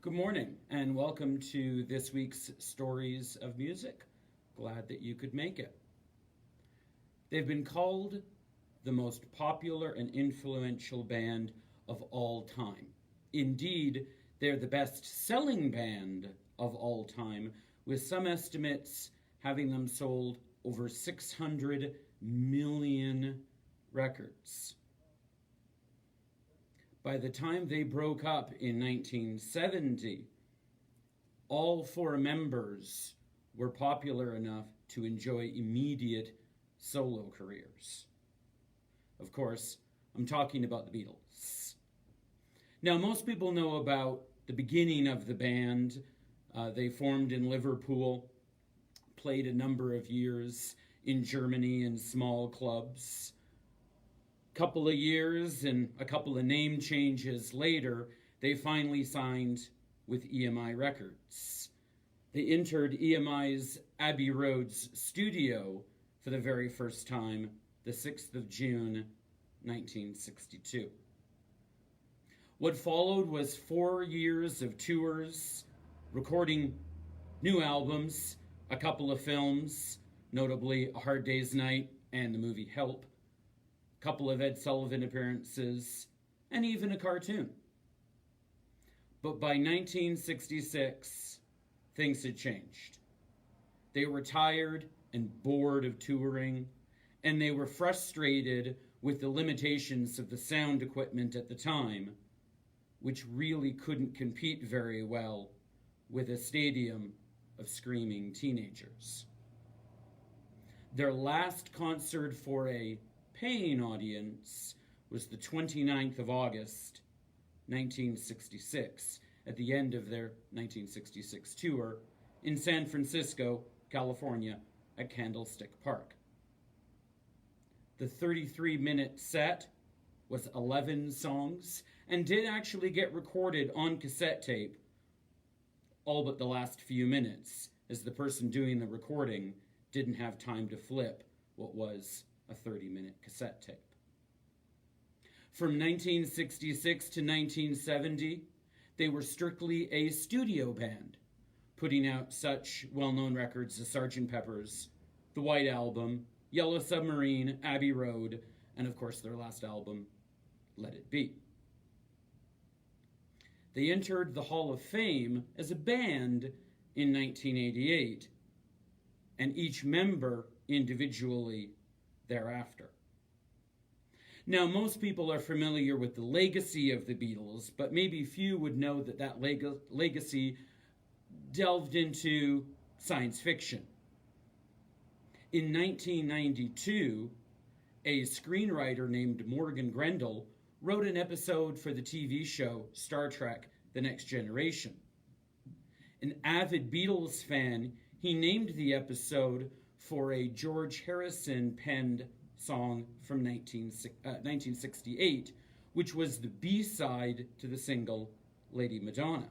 Good morning, and welcome to this week's Stories of Music. Glad that you could make it. They've been called the most popular and influential band of all time. Indeed, they're the best-selling band of all time, with some estimates having them sold over 600 million records. By the time they broke up in 1970, all four members were popular enough to enjoy immediate solo careers. Of course, I'm talking about the Beatles. Now, most people know about the beginning of the band. They formed in Liverpool, played a number of years in Germany in small clubs. Couple of years and a couple of name changes later, they finally signed with EMI Records. They entered EMI's Abbey Road's studio for the very first time, the 6th of June, 1962. What followed was 4 years of tours, recording new albums, a couple of films, notably A Hard Day's Night and the movie Help, couple of Ed Sullivan appearances, and even a cartoon. But by 1966, things had changed. They were tired and bored of touring, and they were frustrated with the limitations of the sound equipment at the time, which really couldn't compete very well with a stadium of screaming teenagers. Their last concert for a paying audience was the 29th of August, 1966, at the end of their 1966 tour in San Francisco, California, at Candlestick Park. The 33-minute set was 11 songs and did actually get recorded on cassette tape, all but the last few minutes, as the person doing the recording didn't have time to flip what was a 30-minute cassette tape. From 1966 to 1970, they were strictly a studio band, putting out such well-known records as Sgt. Pepper's, The White Album, Yellow Submarine, Abbey Road, and of course their last album, Let It Be. They entered the Hall of Fame as a band in 1988, and each member individually thereafter. Now, most people are familiar with the legacy of the Beatles, but maybe few would know that that legacy delved into science fiction. In 1992, a screenwriter named Morgan Grendel wrote an episode for the TV show Star Trek: The Next Generation. An avid Beatles fan, he named the episode for a George Harrison penned song from 1968, which was the B-side to the single Lady Madonna.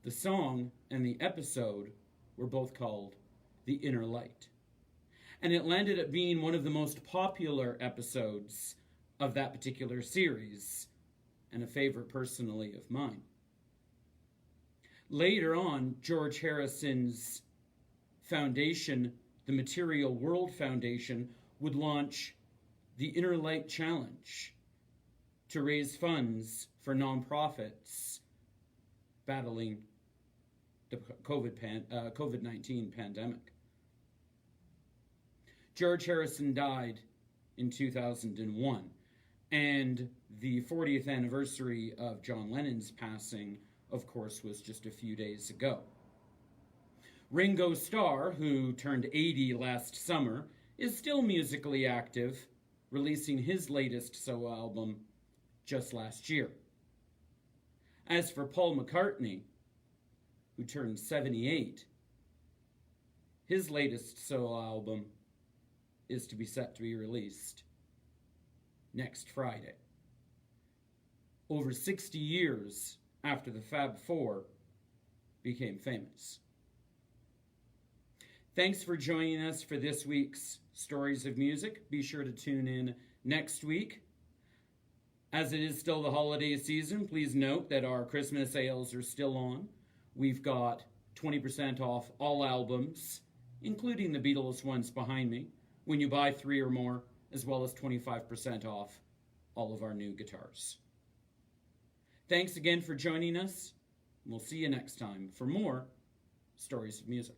The song and the episode were both called The Inner Light, and it landed up being one of the most popular episodes of that particular series, and a favorite personally of mine. Later on, George Harrison's foundation, the Material World Foundation, would launch the Inner Light Challenge to raise funds for nonprofits battling the COVID-19 pandemic. George Harrison died in 2001, and the 40th anniversary of John Lennon's passing, of course, was just a few days ago. Ringo Starr, who turned 80 last summer, is still musically active, releasing his latest solo album just last year. As for Paul McCartney, who turned 78, his latest solo album is to be set to be released next Friday, over 60 years after the Fab Four became famous. Thanks for joining us for this week's Stories of Music. Be sure to tune in next week. As it is still the holiday season, please note that our Christmas sales are still on. We've got 20% off all albums, including the Beatles ones behind me, when you buy 3 or more, as well as 25% off all of our new guitars. Thanks again for joining us. We'll see you next time for more Stories of Music.